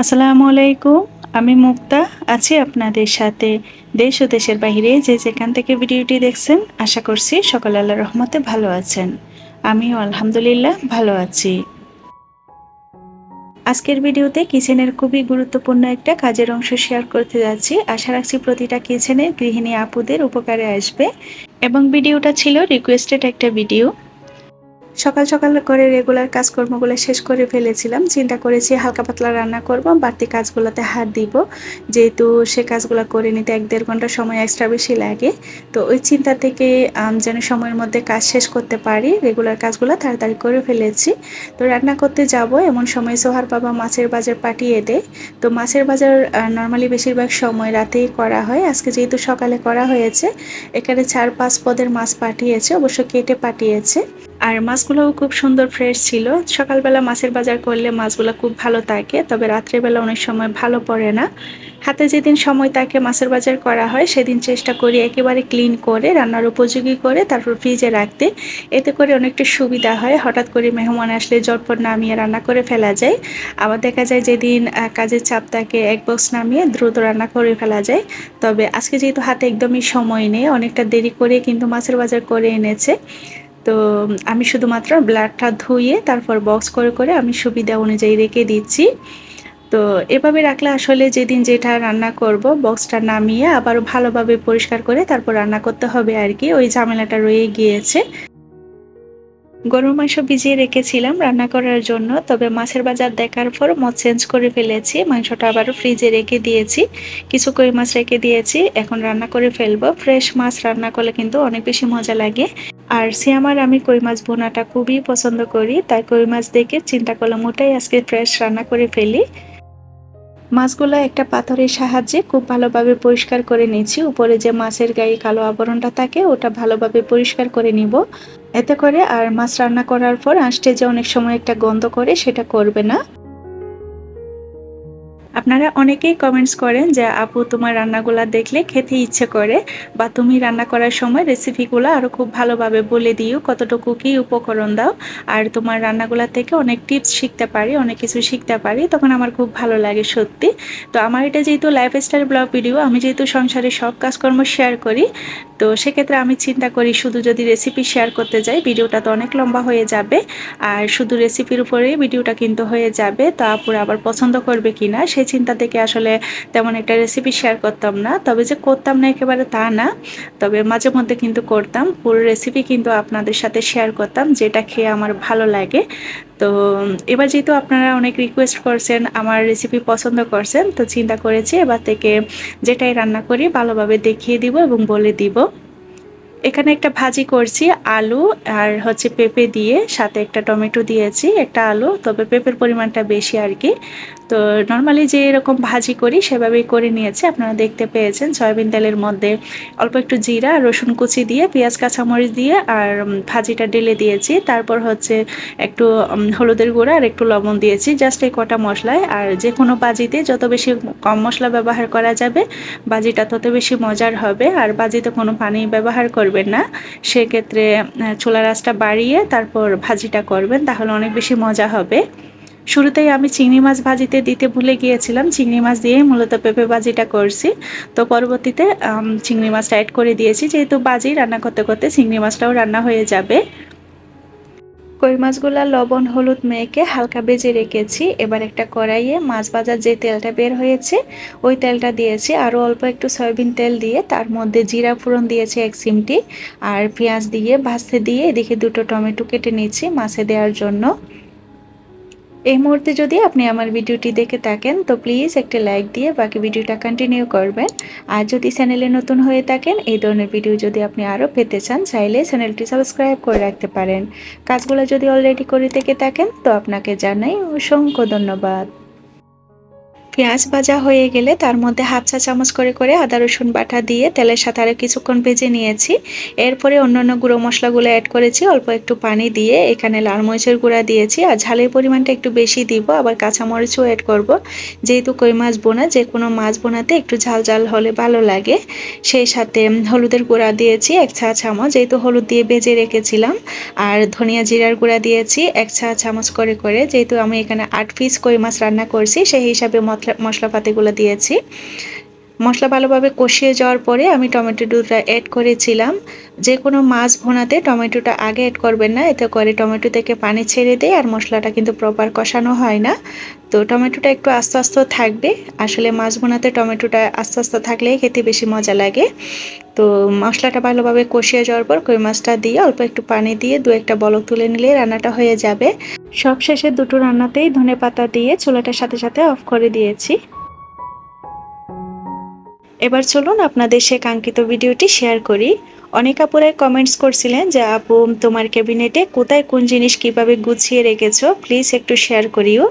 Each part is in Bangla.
আসসালামু আলাইকুম। আমি মুক্তা আছি আপনাদের সাথে। দেশ ও দেশের বাহিরে যে যেখান থেকে ভিডিওটি দেখছেন, আশা করছি সকলে আল্লাহর রহমতে ভালো আছেন। আমিও আলহামদুলিল্লাহ ভালো আছি। আজকের ভিডিওতে কিচেনের খুবই গুরুত্বপূর্ণ একটা কাজের অংশ শেয়ার করতে যাচ্ছি। আশা রাখছি প্রতিটা কিচেনের গৃহিণী আপুদের উপকারে আসবে এবং ভিডিওটা ছিল রিকোয়েস্টেড একটা ভিডিও। সকাল সকাল করে রেগুলার কাজকর্মগুলো শেষ করে ফেলেছিলাম। চিন্তা করেছি হালকা পাতলা রান্না করব, বাড়তি কাজগুলোতে হাত দিব, যেহেতু সে কাজগুলো করে নিতে 1-1.5 ঘন্টা সময় এক্সট্রা বেশি লাগে। তো ওই চিন্তা থেকে যেন সময়ের মধ্যে কাজ শেষ করতে পারি, রেগুলার কাজগুলো তাড়াতাড়ি করে ফেলেছি। তো রান্না করতে যাব এমন সময় সোহার বাবা মাছের বাজার পাঠিয়ে দেয়। তো মাছের বাজার নর্মালি বেশিরভাগ সময় রাতেই করা হয়। আজকে যেহেতু সকালে করা হয়েছে, এখানে 4-5 পদের মাছ পাঠিয়েছে, অবশ্য কেটে পাঠিয়েছে। আর মাছগুলোও খুব সুন্দর ফ্রেশ ছিল। সকালবেলা মাছের বাজার করলে মাছগুলো খুব ভালো থাকে, তবে রাত্রেবেলা অনেক সময় ভালো পড়ে না। হাতে যেদিন সময় থাকে মাছের বাজার করা হয়, সেদিন চেষ্টা করি একেবারে ক্লিন করে রান্নার উপযোগী করে তারপর ফ্রিজে রাখতে। এতে করে অনেকটা সুবিধা হয়, হঠাৎ করে মেহমান আসলে ঝটপট নামিয়ে রান্না করে ফেলা যায়। আবার দেখা যায় যেদিন কাজের চাপ থাকে, এক বক্স নামিয়ে দ্রুত রান্না করে ফেলা যায়। তবে আজকে যেহেতু হাতে একদমই সময় নেই, অনেকটা দেরি করে কিন্তু মাছের বাজার করে এনেছে। তো আমি শুধুমাত্র ব্লাডটা ধুয়ে তারপর বক্স করে করে আমি সুবিধা অনুযায়ী রেখে দিচ্ছি। তো এভাবে রাখলে আসলে যেদিন যেটা রান্না করব, বক্সটা নামিয়ে আবারও ভালোভাবে পরিষ্কার করে তারপর রান্না করতে হবে আর কি, ওই ঝামেলাটা রয়ে গিয়েছে। গরুর মাংস ভিজিয়ে রেখেছিলাম রান্না করার জন্য, তবে মাছের বাজার দেখার পর মত চেঞ্জ করে ফেলেছি। মাংসটা আবারও ফ্রিজে রেখে দিয়েছি, কিছু কই মাছ রেখে দিয়েছি, এখন রান্না করে ফেলবো। ফ্রেশ মাছ রান্না করলে কিন্তু অনেক বেশি মজা লাগে। আর সিয়ামার আমি কই মাছ ভুনাটা খুবই পছন্দ করি, তাই কই মাছ দেখে চিন্তা করলাম ওটাই আজকে ফ্রেশ রান্না করে ফেলি। মাছগুলো একটা পাথরের সাহায্যে খুব ভালোভাবে পরিষ্কার করে নিচ্ছি। উপরে যে মাছের গায়ে কালো আবরণটা থাকে ওটা ভালোভাবে পরিষ্কার করে নিব। এতে করে আর মাছ রান্না করার পর আঁশটে যে অনেক সময় একটা গন্ধ করে, সেটা করবে না। আপনারা অনেকেই কমেন্টস করেন যে আপু তোমার রান্নাগুলা দেখলে খেতে ইচ্ছে করে, বা তুমি রান্না করার সময় রেসিপিগুলো আরও খুব ভালোভাবে বলে দিও, কতটুকু কী উপকরণ দাও। আর তোমার রান্নাগুলা থেকে অনেক টিপস শিখতে পারি, অনেক কিছু শিখতে পারি, তখন আমার খুব ভালো লাগে সত্যি। তো আমার এটা যেহেতু লাইফস্টাইল ব্লগ ভিডিও, আমি যেহেতু সংসারে সব কাজকর্ম শেয়ার করি, তো সেক্ষেত্রে আমি চিন্তা করি শুধু যদি রেসিপি শেয়ার করতে যাই ভিডিওটা তো অনেক লম্বা হয়ে যাবে, আর শুধু রেসিপির উপরেই ভিডিওটা কিন্তু হয়ে যাবে, তো আপুরা আবার পছন্দ করবে কিনা সেই চিন্তা থেকে আসলে তেমন একটা রেসিপি শেয়ার করতাম না। তবে যে করতাম না একেবারে তা না, তবে মাঝে মধ্যে কিন্তু করতাম, পুরো রেসিপি কিন্তু আপনাদের সাথে শেয়ার করতাম, যেটা খেয়ে আমার ভালো লাগে। তো এবার যেহেতু আপনারা অনেক রিকোয়েস্ট করছেন, আমার রেসিপি পছন্দ করছেন, তো চিন্তা করেছি এবার থেকে যেটাই রান্না করি ভালোভাবে দেখিয়ে দিব এবং বলে দিব। এখানে একটা ভাজি করছি আলু আর হচ্ছে পেঁপে দিয়ে, সাথে একটা টমেটো দিয়েছি, একটা আলু, তবে পেঁপের পরিমাণটা বেশি আর কি। তো নর্মালি যে এরকম ভাজি করি সেভাবেই করে নিয়েছি, আপনারা দেখতে পেয়েছেন। সয়াবিন তেলের মধ্যে অল্প একটু জিরা রসুন কুচি দিয়ে পেঁয়াজ কাঁচামরিচ দিয়ে আর ভাজিটা ঢেলে দিয়েছি। তারপর হচ্ছে একটু হলুদের গুঁড়া আর একটু লবণ দিয়েছি, জাস্ট এই কটা মশলায়। আর যে কোনো ভাজিতে যত বেশি কম মশলা ব্যবহার করা যাবে ভাজিটা তত বেশি মজার হবে। আর ভাজিতে কোনো পানি ব্যবহার করবেন না, সেক্ষেত্রে চুলার আঁচটা বাড়িয়ে তারপর ভাজিটা করবেন, তাহলে অনেক বেশি মজা হবে। শুরুতেই আমি চিংড়ি মাছ ভাজিতে দিতে ভুলে গিয়েছিলাম, চিংড়ি মাছ দিয়েই মূলত পেঁপে ভাজিটা করছি। তো পরবর্তীতে চিংড়ি মাছটা অ্যাড করে দিয়েছি, যেহেতু ভাজি রান্না করতে করতে চিংড়ি মাছটাও রান্না হয়ে যাবে। কই মাছগুলা লবণ হলুদ মেখে হালকা ভেজে রেখেছি। এবার একটা কড়াইয়ে মাছ ভাজার যে তেলটা বের হয়েছে ওই তেলটা দিয়েছি, আরও অল্প একটু সয়াবিন তেল দিয়ে তার মধ্যে জিরা ফোড়ন দিয়েছি 1 চিমটি, আর পেঁয়াজ দিয়ে ভাজতে দিয়ে এদিকে 2টো টমেটো কেটে নিচ্ছি মাছে দেওয়ার জন্য। এই মুহূর্তে যদি আপনি আমার ভিডিওটি দেখে থাকেন তো প্লিজ একটা লাইক দিয়ে বাকি ভিডিওটা কন্টিনিউ করবেন। আর যদি চ্যানেলে নতুন হয়ে থাকেন, এই ধরনের ভিডিও যদি আপনি আরও পেতে চান, চাইলে চ্যানেলটি সাবস্ক্রাইব করে রাখতে পারেন। কাজগুলো যদি অলরেডি করে থেকে থাকেন তো আপনাকে জানাই অসংখ্য ধন্যবাদ। পেঁয়াজ ভাজা হয়ে গেলে তার মধ্যে হাফ চা চামচ করে করে আদা রসুন বাটা দিয়ে তেলের সাথে আরও কিছুক্ষণ ভেজে নিয়েছি। এরপরে অন্যান্য গুঁড়ো মশলাগুলো অ্যাড করেছি, অল্প একটু পানি দিয়ে। এখানে লাল মরিচের গুঁড়া দিয়েছি, আর ঝালের পরিমাণটা একটু বেশি দিব, আবার কাঁচামরিচও অ্যাড করব। যেহেতু কই মাছ বোনা, যে কোনো মাছ বোনাতে একটু ঝাল ঝাল হলে ভালো লাগে। সেই সাথে হলুদের গুঁড়া দিয়েছি 1 চা চামচ, যেহেতু হলুদ দিয়ে ভেজে রেখেছিলাম। আর ধনিয়া জিরার গুঁড়া দিয়েছি 1 চা চামচ করে করে, যেহেতু আমি এখানে 8 পিস কই মাছ রান্না করছি সেই হিসাবে মশলাপাতিগুলো দিয়েছি। মশলা ভালোভাবে কষিয়ে যাওয়ার পরে আমি টমেটো দুটা অ্যাড করেছিলাম। যে কোনো মাছ ভুনাতে টমেটোটা আগে অ্যাড করবেন না, এতে করে টমেটো থেকে পানি ছেড়ে দেয় আর মশলাটা কিন্তু প্রপার কষানো হয় না। তো টমেটোটা একটু আস্তে আস্তে থাকবে, আসলে মাছ ভুনাতে টমেটোটা আস্তে আস্তে থাকলেই খেতে বেশি মজা লাগে। তো মশলাটা ভালোভাবে কষিয়ে যাওয়ার পর কই মাছটা দিয়ে অল্প একটু পানি দিয়ে 2-1টা বলক তুলে নিলে রান্নাটা হয়ে যাবে। সবশেষে দুটো রান্নাতেই ধনেপাতা দিয়ে চুলাটার সাথে সাথে অফ করে দিয়েছি। এবার চলুন আপনাদের সে কাঙ্ক্ষিত ভিডিওটি শেয়ার করি। অনেক আপুরাই কমেন্টস করছিলেন যে আপু তোমার ক্যাবিনেটে কোথায় কোন জিনিস কিভাবে গুছিয়ে রেখেছো, প্লিজ একটু শেয়ার করিও।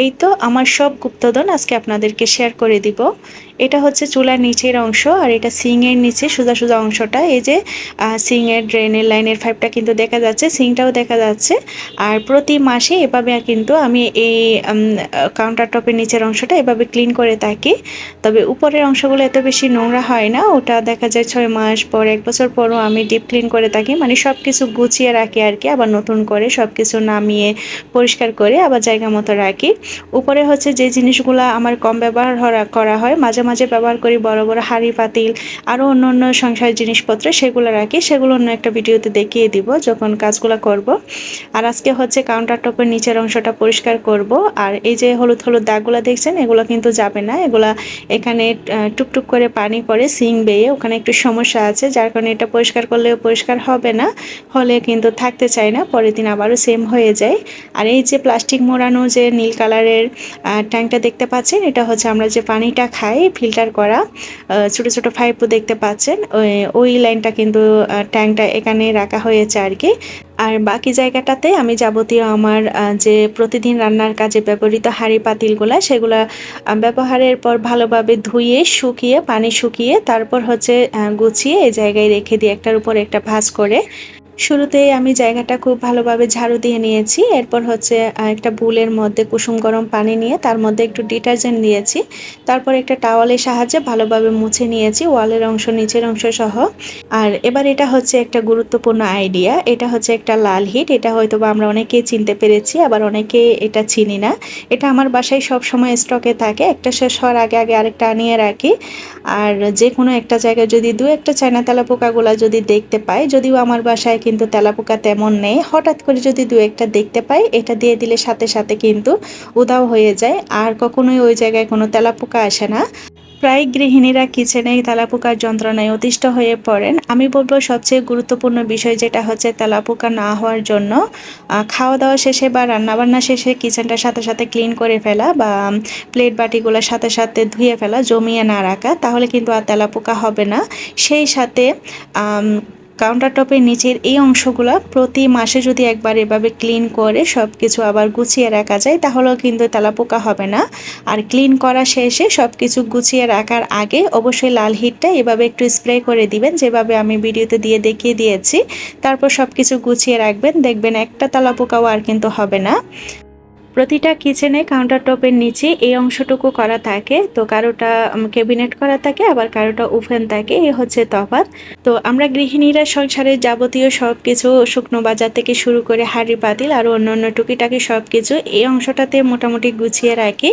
এই তো আমার সব গুপ্তধন আজকে আপনাদেরকে শেয়ার করে দিব। এটা হচ্ছে চুলার নিচের অংশ, আর এটা সিংয়ের নিচে সোজা সোজা অংশটা। এই যে সিংয়ের ড্রেনের লাইনের পাইপটা কিন্তু দেখা যাচ্ছে, সিংটাও দেখা যাচ্ছে। আর প্রতি মাসে এভাবে কিন্তু আমি এই কাউন্টার টপের নিচের অংশটা এভাবে ক্লিন করে থাকি। তবে উপরের অংশগুলো এত বেশি নোংরা হয় না, ওটা দেখা যায় 6 মাস পর 1 বছর পরও আমি ডিপ ক্লিন করে থাকি, মানে সব কিছু গুছিয়ে রাখি আর কি। আবার নতুন করে সব কিছু নামিয়ে পরিষ্কার করে আবার জায়গা মতো রাখি। উপরে হচ্ছে যে জিনিসগুলো আমার কম ব্যবহার করা হয়, মাঝে মাঝে ব্যবহার করি বড় বড় হাঁড়ি পাতিল, আরও অন্য অন্য সংসারের জিনিসপত্র, সেগুলো রাখি। সেগুলো অন্য একটা ভিডিওতে দেখিয়ে দিব যখন কাজগুলো করব। আর আজকে হচ্ছে কাউন্টার টপের নিচের অংশটা পরিষ্কার করব। আর এই যে হলুদ হলুদ দাগগুলো দেখছেন, এগুলো কিন্তু যাবে না। এগুলা এখানে টুকটুক করে পানি পড়ে সিং বেয়ে, ওখানে একটু সমস্যা আছে, যার কারণে এটা পরিষ্কার করলেও পরিষ্কার হবে না, হলে কিন্তু থাকতে চায় না, পরের দিন আবারও সেম হয়ে যায়। আর এই যে প্লাস্টিক মোড়ানো যে নীল কালারের ট্যাঙ্কটা দেখতে পাচ্ছেন, এটা হচ্ছে আমরা যে পানিটা খাই ফিল্টার করা, ছোট ছোট পাইপও দেখতে পাচ্ছেন, ওই লাইনটা কিন্তু ট্যাঙ্কটা এখানে রাখা হয়েছে আর কি। আর বাকি জায়গাটাতে আমি যাবতীয় আমার যে প্রতিদিন রান্নার কাজে ব্যবহৃত হাঁড়ি পাতিলগুলা, সেগুলা ব্যবহারের পর ভালোভাবে ধুয়ে শুকিয়ে পানি শুকিয়ে তারপর হচ্ছে গুছিয়ে এই জায়গায় রেখে দিই একটার উপর একটা ভাঁজ করে। শুরুতেই আমি জায়গাটা খুব ভালোভাবে ঝাড়ু দিয়ে নিয়েছি। এরপর হচ্ছে একটা বুলের মধ্যে কুসুম গরম পানি নিয়ে তার মধ্যে একটু ডিটারজেন্ট দিয়েছি। তারপর একটা টাওয়ালের সাহায্যে ভালোভাবে মুছে নিয়েছি ওয়ালের অংশ নিচের অংশ সহ। আর এবার এটা হচ্ছে একটা গুরুত্বপূর্ণ আইডিয়া, এটা হচ্ছে একটা লাল হিট। এটা হয়তো বা আমরা অনেকেই চিনতে পেরেছি, আবার অনেকে এটা চিনি না। এটা আমার বাসায় সব সময় স্টকে থাকে, একটা শেষ হওয়ার আগে আগে আরেকটা আনিয়ে রাখি। আর যে কোনো একটা জায়গায় যদি 2-1টা চায়না তেলাপোকাগুলা যদি দেখতে পাই, যদিও আমার বাসায় কিন্তু তেলাপোকা তেমন নেই, হঠাৎ করে যদি 2-1টা দেখতে পাই, এটা দিয়ে দিলে সাথে সাথে কিন্তু উধাও হয়ে যায়, আর কখনোই ওই জায়গায় কোনো তেলাপোকা আসে না। প্রায় গৃহিণীরা কিচেনে তেলাপোকার যন্ত্রণায় অতিষ্ঠ হয়ে পড়েন। আমি বলবো সবচেয়ে গুরুত্বপূর্ণ বিষয় যেটা হচ্ছে তেলাপোকা না হওয়ার জন্য খাওয়া দাওয়া শেষে বা রান্নাবান্না শেষে কিচেনটার সাথে সাথে ক্লিন করে ফেলা, বা প্লেট বাটিগুলোর সাথে সাথে ধুয়ে ফেলা, জমিয়ে না রাখা, তাহলে কিন্তু আর তেলাপোকা হবে না। সেই সাথে কাউন্টার টপের নিচের এই অংশগুলো প্রতি মাসে যদি একবার এভাবে ক্লিন করে সব কিছু আবার গুছিয়ে রাখা যায়, তাহলেও কিন্তু তেলাপোকা হবে না। আর ক্লিন করা শেষে সব কিছু গুছিয়ে রাখার আগে অবশ্যই লাল হিটটা এভাবে একটু স্প্রে করে দিবেন, যেভাবে আমি ভিডিওতে দিয়ে দেখিয়ে দিয়েছি। তারপর সব কিছু গুছিয়ে রাখবেন, দেখবেন একটা তেলাপোকাও আর কিন্তু হবে না। প্রতিটা কিচেনে কাউন্টার টপের নিচে এই অংশটুকু করা থাকে, তো কারোটা ক্যাবিনেট করা থাকে, আবার কারোটা ওভেন থাকে, এই হচ্ছে তফাৎ। তো আমরা গৃহিণীরা সংসারের যাবতীয় সব কিছু শুকনো বাজার থেকে শুরু করে হাঁড়ি পাতিল আরও অন্যান্য টুকিটাকি সব কিছু এই অংশটাতে মোটামুটি গুছিয়ে রাখি।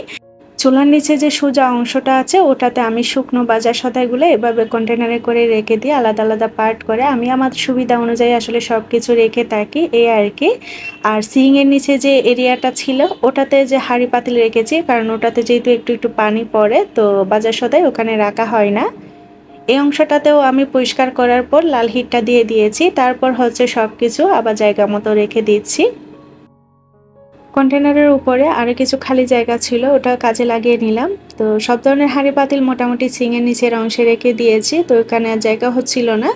চুলার নিচে যে সোজা অংশটা আছে ওটাতে আমি শুকনো বাজার সদাইগুলো এভাবে কন্টেনারে করে রেখে দিই, আলাদা আলাদা পার্ট করে। আমি আমার সুবিধা অনুযায়ী আসলে সব কিছু রেখে থাকি, এই আর কি। আর সিংয়ের নিচে যে এরিয়াটা ছিল ওটাতে যে হাঁড়ি পাতিল রেখেছি, কারণ ওটাতে যেহেতু একটু একটু পানি পড়ে, তো বাজার সদাই ওখানে রাখা হয় না। এই অংশটাতেও আমি পরিষ্কার করার পর লাল হিটটা দিয়ে দিয়েছি, তারপর হচ্ছে সব কিছু আবার জায়গা মতো রেখে দিচ্ছি। কন্টেনারের উপরে আরও কিছু খালি জায়গা ছিল, ওটা কাজে লাগিয়ে নিলাম। তো সব ধরনের হাঁড়ি পাতিল মোটামুটি সিংয়ের নিচের অংশে রেখে দিয়েছি, তো ওখানে আর জায়গা হচ্ছিল না।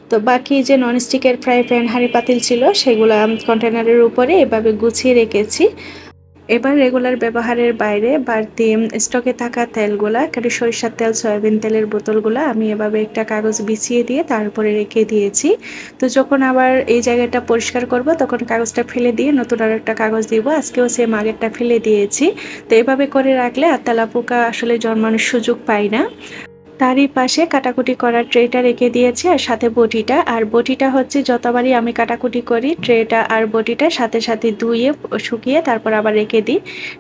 তো বাকি যে ননস্টিকের ফ্রাই প্যান হাঁড়ি পাতিল ছিল সেগুলো কন্টেনারের উপরে এভাবে গুছিয়ে রেখেছি। এবার রেগুলার ব্যবহারের বাইরে বাড়তি স্টকে থাকা তেলগুলা, একটা সরিষার তেল, সয়াবিন তেলের বোতলগুলা আমি এভাবে একটা কাগজ বিছিয়ে দিয়ে তারপরে রেখে দিয়েছি। তো যখন আবার এই জায়গাটা পরিষ্কার করব তখন কাগজটা ফেলে দিয়ে নতুন আর একটা কাগজ দিব। আজকেও সেম আগেরটা ফেলে দিয়েছি। তো এভাবে করে রাখলে আর তেলাপোকা আসলে জন্মানোর সুযোগ পায় না। তারই পাশে কাটাকুটি করার ট্রেটা রেখে দিয়েছি আর সাথে বটিটা। আর বটিটা হচ্ছে যতবারই আমি কাটাকুটি করি ট্রেটা আর বটিটা সাথে সাথে ধুয়ে শুকিয়ে তারপর আবার রেখে দিই।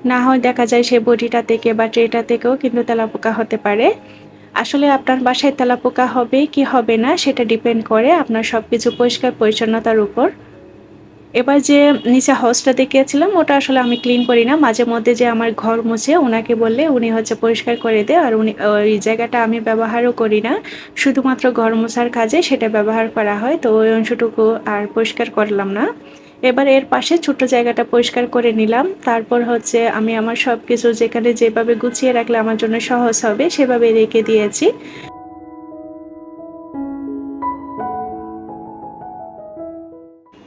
না হয় দেখা যায় সে বটিটা থেকে বা ট্রেটা থেকেও কিন্তু তেলাপোকা হতে পারে। আসলে আপনার বাসায় তেলাপোকা হবে কি হবে না সেটা ডিপেন্ড করে আপনার সবকিছু পরিষ্কার পরিচ্ছন্নতার উপর। এবার যে নিচে হাউসটা দেখিয়েছিলাম ওটা আসলে আমি ক্লিন করি না। মাঝে মধ্যে যে আমার ঘর মুছে উনাকে বললে উনি হচ্ছে পরিষ্কার করে দেয়। আর উনি ওই জায়গাটা আমি ব্যবহারও করি না। শুধুমাত্র ঘর মোছার কাজে সেটা ব্যবহার করা হয়। তো ওই অংশটুকু আর পরিষ্কার করলাম না। এবার এর পাশে ছোট্ট জায়গাটা পরিষ্কার করে নিলাম। তারপর হচ্ছে আমি আমার সবকিছু যেখানে যেভাবে গুছিয়ে রাখলে আমার জন্য সহজ হবে সেভাবে রেখে দিয়েছি।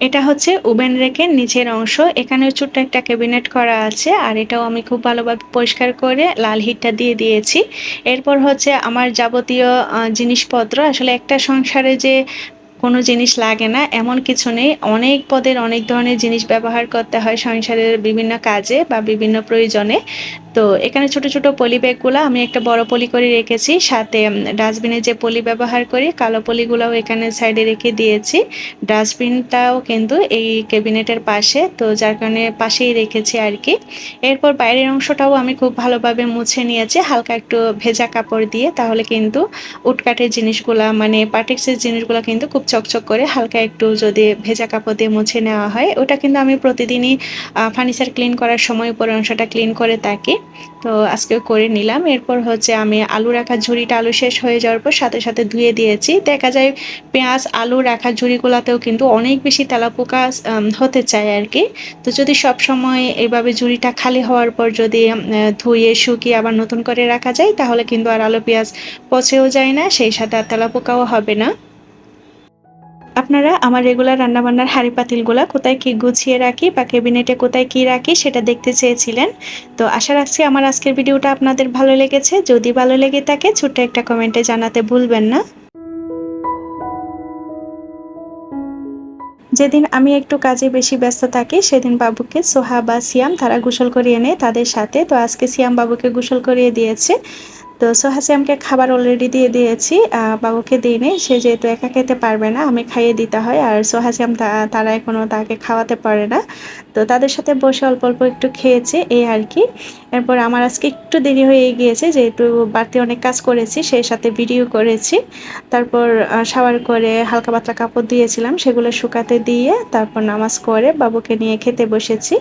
এটা হচ্ছে ওভেন রেকের নিচের অংশ। এখানেও ছোট্ট একটা ক্যাবিনেট করা আছে আর এটাও আমি খুব ভালোভাবে পরিষ্কার করে লাল হিটটা দিয়ে দিয়েছি। এরপর হচ্ছে আমার যাবতীয় জিনিসপত্র আসলে একটা সংসারে যে কোনো জিনিস লাগে না এমন কিছু নেই। অনেক পদের অনেক ধরনের জিনিস ব্যবহার করতে হয় সংসারের বিভিন্ন কাজে বা বিভিন্ন প্রয়োজনে। তো এখানে ছোট ছোট পলি ব্যাগগুলো আমি একটা বড় পলি করে রেখেছি, সাথে ডাস্টবিনে যে পলি ব্যবহার করি কালো পলিগুলোও এখানে সাইডে রেখে দিয়েছি। ডাস্টবিনটাও কিন্তু এই ক্যাবিনেটের পাশে, তো যার কারণে পাশেই রেখেছি আর কি। এরপর বাইরের অংশটাও আমি খুব ভালোভাবে মুছে নিয়েছি হালকা একটু ভেজা কাপড় দিয়ে, তাহলে কিন্তু উটকাঠের জিনিসগুলা মানে পার্টেক্সের জিনিসগুলো কিন্তু খুব চকচক করে হালকা একটু যদি ভেজা কাপড় দিয়ে মুছে নেওয়া হয়। ওটা কিন্তু আমি প্রতিদিনই ফার্নিচার ক্লিন করার সময় উপরের অংশটা ক্লিন করে থাকি। তো আজকেও করে নিলাম। এরপর হচ্ছে আমি আলু রাখার ঝুড়িটা আলু শেষ হয়ে যাওয়ার পর সাথে সাথে ধুয়ে দিয়েছি। দেখা যায় পেঁয়াজ আলু রাখার ঝুড়িগুলোতেও কিন্তু অনেক বেশি তেলাপোকা হতে চায় আর কি। তো যদি সব সময় এইভাবে ঝুড়িটা খালি হওয়ার পর যদি ধুয়ে শুকিয়ে আবার নতুন করে রাখা যায় তাহলে কিন্তু আর আলু পেঁয়াজ পচেও যায় না, সেই সাথে আর তেলাপোকাও হবে না। আপনারা আমার রেগুলার রান্নাবান্নার হাঁড়ি পাতিলগুলা কোথায় কি গুছিয়ে রাখি বা ক্যাবিনেটে কোথায় কি রাখি সেটা দেখতে চেয়েছিলেন। তো আশা রাখছি আমার আজকের ভিডিওটা আপনাদের ভালো লেগেছে। যদি ভালো লেগে থাকে ছোট্ট একটা কমেন্টে জানাতে ভুলবেন না। যেদিন আমি একটু কাজে বেশি ব্যস্ত থাকি সেদিন বাবুকে সোহা বা সিয়াম তারা গোসল করিয়ে নেয় তাদের সাথে। তো আজকে সিয়াম বাবুকে গোসল করিয়ে দিয়েছে। তো সোহা সিয়ামকে খাবার অলরেডি দিয়ে দিয়েছি, বাবুকে দিইনি, সে যেহেতু একা খেতে পারবে না আমি খাইয়ে দিতে হয়। আর সোহা সিয়াম তারা এখনও তাকে খাওয়াতে পারে না। তো তাদের সাথে বসে অল্প অল্প একটু খেয়েছে এই আর কি। এরপর আমার আজকে একটু দেরি হয়ে গিয়েছে যেহেতু বাড়তি অনেক কাজ করেছি, সেই সাথে ভিডিও করেছি। তারপর শাওয়ার করে হালকা পাতলা কাপড় দিয়েছিলাম সেগুলো শুকাতে দিয়ে তারপর নামাজ করে বাবুকে নিয়ে খেতে বসেছি।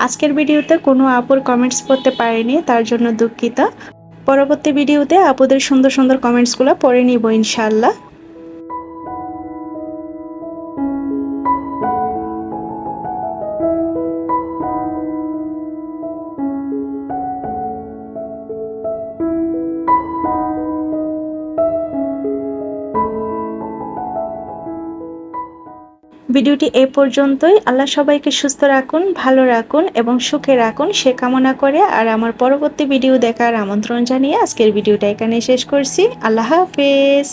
আজকের ভিডিওতে কোনো আপুর কমেন্টস পড়তে পারিনি, তার জন্য দুঃখিত। পরবর্তী ভিডিওতে আপুদের সুন্দর সুন্দর কমেন্টসগুলো পড়ে নিব ইনশাআল্লাহ। ভিডিওটি এ পর্যন্তই। আল্লাহ সবাইকে সুস্থ রাখুন, ভালো রাখুন এবং সুখে রাখুন সে কামনা করে আর আমার পরবর্তী ভিডিও দেখার আমন্ত্রণ জানিয়ে আজকের ভিডিওটা এখানে শেষ করছি। আল্লাহ হাফেজ।